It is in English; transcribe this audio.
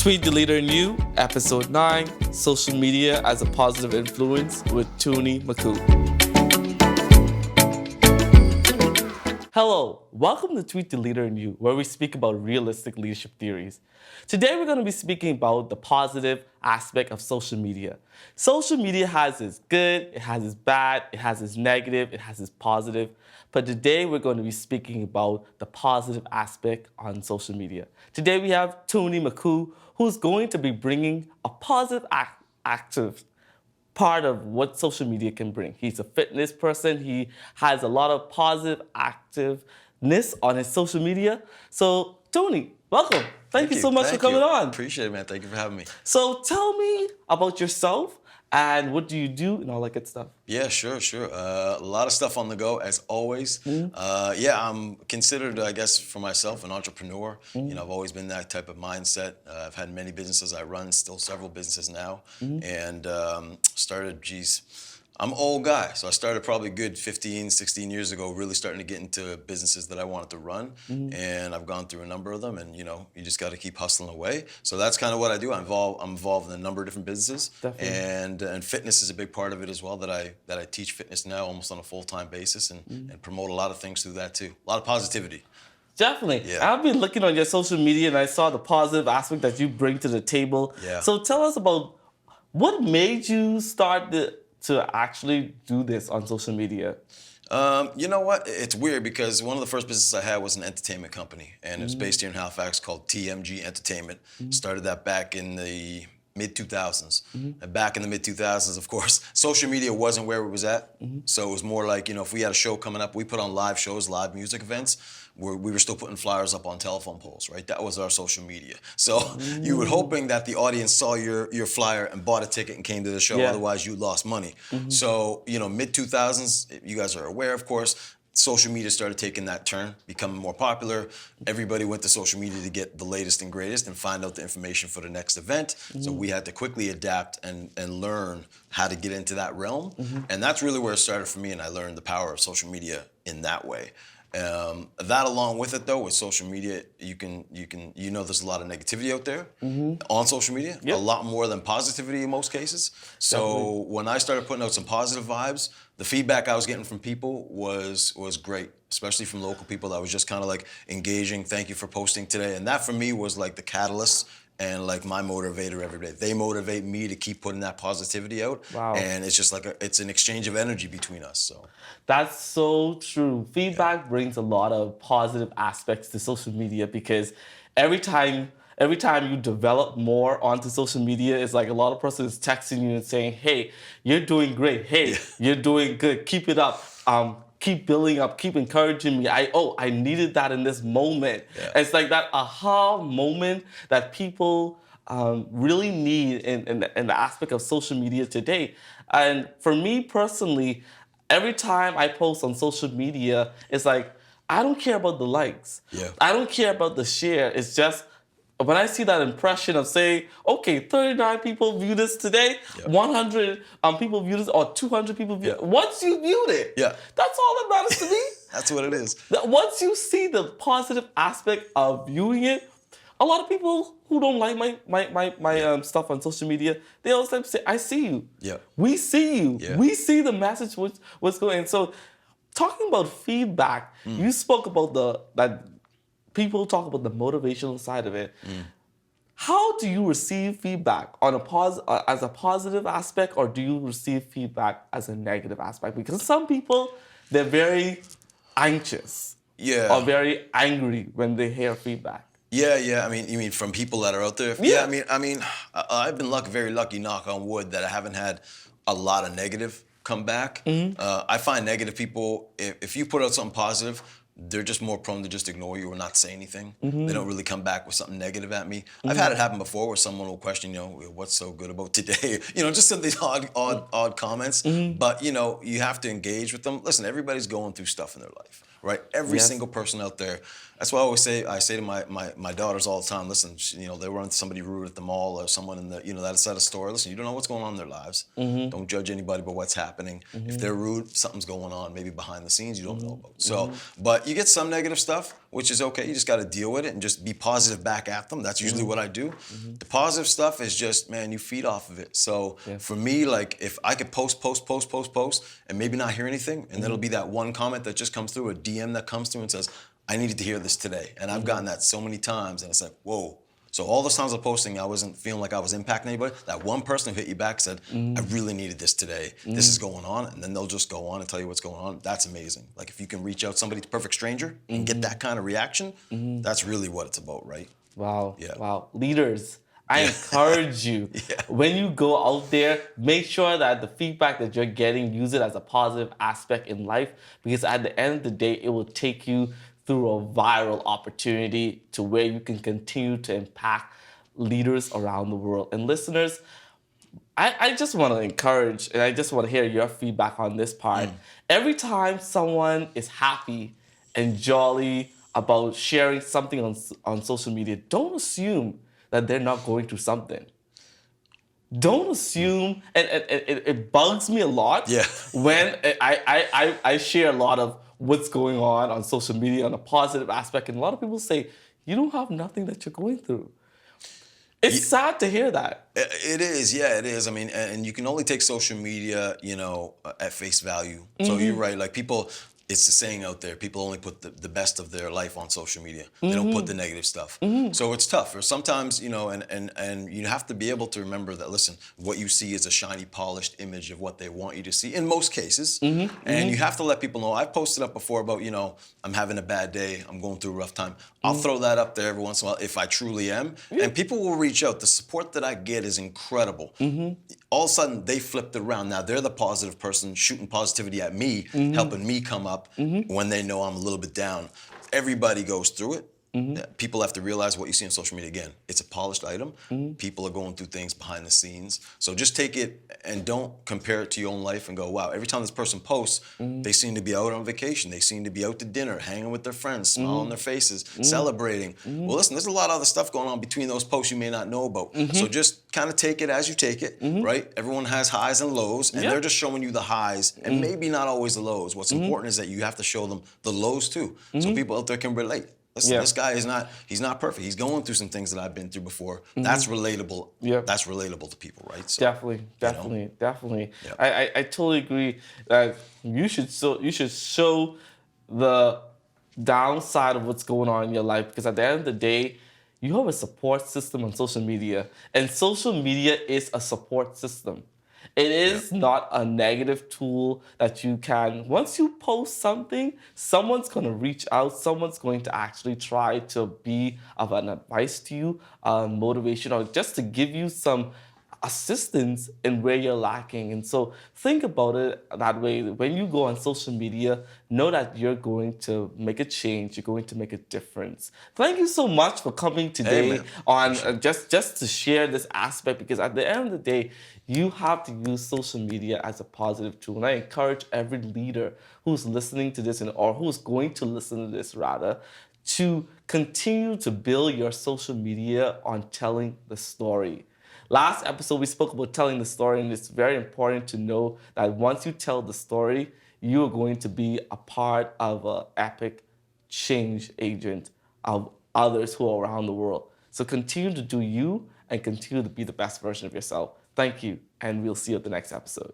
Tweet the Leader in You, Episode 9, Social Media as a Positive Influence with Makhoul. Hello, welcome to Tweet the Leader in You, where we speak about realistic leadership theories. Today we're going to be speaking about the positive aspect of social media. Social media has its good, it has its bad, it has its negative, it has its positive. But today we're going to be speaking about the positive aspect on social media. Today we have Makhoul, who's going to be bringing a positive active part of what social media can bring. He's a fitness person. He has a lot of positive activeness on his social media. So, Tony, welcome. Thank you so much for coming on. Appreciate it, man. Thank you for having me. So, tell me about yourself and what do you do and all that good stuff. Yeah, sure. A lot of stuff on the go, as always. I'm considered, I guess, for myself, an entrepreneur. You know, I've always been that type of mindset. I've had many businesses I run, still several businesses now, and started, I'm an old guy, so I started probably good 15, 16 years ago, really starting to get into businesses that I wanted to run, and I've gone through a number of them, and you know, you just got to keep hustling away. So that's kind of what I do. I'm involved in a number of different businesses, and fitness is a big part of it as well. That I teach fitness now almost on a full-time basis, and promote a lot of things through that too. A lot of positivity. Definitely. Yeah. I've been looking on your social media, and I saw the positive aspect that you bring to the table. Yeah. So tell us about what made you start to actually do this on social media. You know what? It's weird because one of the first businesses I had was an entertainment company, and it was based here in Halifax called TMG Entertainment. Started that back in the mid-2000s. And back in the mid-2000s, of course, social media wasn't where it was at. So it was more like, you know, if we had a show coming up, we put on live shows, live music events, where we were still putting flyers up on telephone poles, right? That was our social media. So you were hoping that the audience saw your flyer and bought a ticket and came to the show, otherwise you lost money. So, you know, mid-2000s, you guys are aware, of course, social media started taking that turn, becoming more popular. Everybody went to social media to get the latest and greatest and find out the information for the next event. So we had to quickly adapt and learn how to get into that realm. And that's really where it started for me, and I learned the power of social media in that way. That along with it though, with social media, you know there's a lot of negativity out there on social media, a lot more than positivity in most cases. So when I started putting out some positive vibes, the feedback I was getting from people was great, especially from local people that was just kind of like engaging, thank you for posting today. And that for me was like the catalyst and like my motivator every day. They motivate me to keep putting that positivity out. Wow. And it's just like it's an exchange of energy between us. So that's so true. Feedback brings a lot of positive aspects to social media because every time you develop more onto social media, it's like a lot of persons texting you and saying, hey, you're doing great. Hey, you're doing good. Keep it up. Keep building up, keep encouraging me. I needed that in this moment. It's like that aha moment that people really need in the aspect of social media today. And for me personally, every time I post on social media, it's like, I don't care about the likes. I don't care about the share. It's just, when I see that impression of saying, okay, 39 people view this today, 100 people view this, or 200 people view it. Once you viewed it, that's all that matters to me. That's what it is. Once you see the positive aspect of viewing it, a lot of people who don't like my stuff on social media, they always say, I see you. We see you. We see the message, what's going on. So talking about feedback, you spoke about that people talk about the motivational side of it. How do you receive feedback on as a positive aspect, or do you receive feedback as a negative aspect? Because some people, they're very anxious or very angry when they hear feedback. I mean, you mean from people that are out there? I mean, I've been very lucky, knock on wood, that I haven't had a lot of negative come back. I find negative people, if you put out something positive, they're just more prone to just ignore you or not say anything. They don't really come back with something negative at me. I've had it happen before where someone will question, you know, what's so good about today? You know, just some of these odd comments. But, you know, you have to engage with them. Listen, everybody's going through stuff in their life, right? Every single person out there. That's why I say to my daughters all the time, listen, you know, they run into somebody rude at the mall or someone in the, you know, that's at a store. Listen, you don't know what's going on in their lives. Don't judge anybody by what's happening. If they're rude, something's going on, maybe behind the scenes you don't know about. So, but you get some negative stuff, which is okay. You just got to deal with it and just be positive back at them. That's usually what I do. The positive stuff is just, man, you feed off of it. So Yeah. for me, like if I could post, and maybe not hear anything, and it'll be that one comment that just comes through, a DM that comes through and says, I needed to hear this today. And I've gotten that so many times, and it's like, whoa. So all those times of posting, I wasn't feeling like I was impacting anybody. That one person who hit you back said, I really needed this today. This is going on. And then they'll just go on and tell you what's going on. That's amazing. Like if you can reach out somebody, to perfect stranger, and get that kind of reaction, that's really what it's about, right? Wow. Yeah. Wow. Leaders, I encourage you, Yeah. when you go out there, make sure that the feedback that you're getting, use it as a positive aspect in life, because at the end of the day, it will take you through a viral opportunity to where you can continue to impact leaders around the world. And listeners, I just want to encourage, and I just want to hear your feedback on this part. Every time someone is happy and jolly about sharing something on social media, don't assume that they're not going through something. Don't assume, and it bugs me a lot Yeah. when I share a lot of what's going on social media on a positive aspect, and a lot of people say, you don't have nothing that you're going through. It's sad to hear that. It is, yeah, it is. I mean, and you can only take social media, at face value. So you're right. Like people, it's the saying out there: people only put the best of their life on social media. They don't put the negative stuff. So it's tough. Or sometimes, and you have to be able to remember that. Listen, what you see is a shiny, polished image of what they want you to see. In most cases, and you have to let people know. I've posted up before about, I'm having a bad day. I'm going through a rough time. I'll throw that up there every once in a while if I truly am, and people will reach out. The support that I get is incredible. All of a sudden, they flipped it around. Now they're the positive person shooting positivity at me, helping me come up when they know I'm a little bit down. Everybody goes through it. People have to realize what you see on social media. Again, it's a polished item. People are going through things behind the scenes. So just take it and don't compare it to your own life and go, wow, every time this person posts, they seem to be out on vacation. They seem to be out to dinner, hanging with their friends, smile on their faces, celebrating. Well, listen, there's a lot of other stuff going on between those posts you may not know about. So just kind of take it as you take it, right? Everyone has highs and lows, and they're just showing you the highs and maybe not always the lows. What's important is that you have to show them the lows too, so people out there can relate. Listen, this guy he's not perfect. He's going through some things that I've been through before. That's relatable. That's relatable to people, right? So, Definitely. Yeah. I totally agree that you should show the downside of what's going on in your life, because at the end of the day, you have a support system on social media, and social media is a support system. It is not a negative tool that you can, once you post something, someone's going to reach out, someone's going to actually try to be of an advice to you, motivation, or just to give you some assistance in where you're lacking. And so think about it that way. When you go on social media, know that you're going to make a change, you're going to make a difference. Thank you so much for coming today man. on just to share this aspect, because at the end of the day, you have to use social media as a positive tool. And I encourage every leader who's listening to this, or who's going to listen to this rather, to continue to build your social media on telling the story. Last episode, we spoke about telling the story, and it's very important to know that once you tell the story, you are going to be a part of an epic change agent of others who are around the world. So continue to do you and continue to be the best version of yourself. Thank you, and we'll see you at the next episode.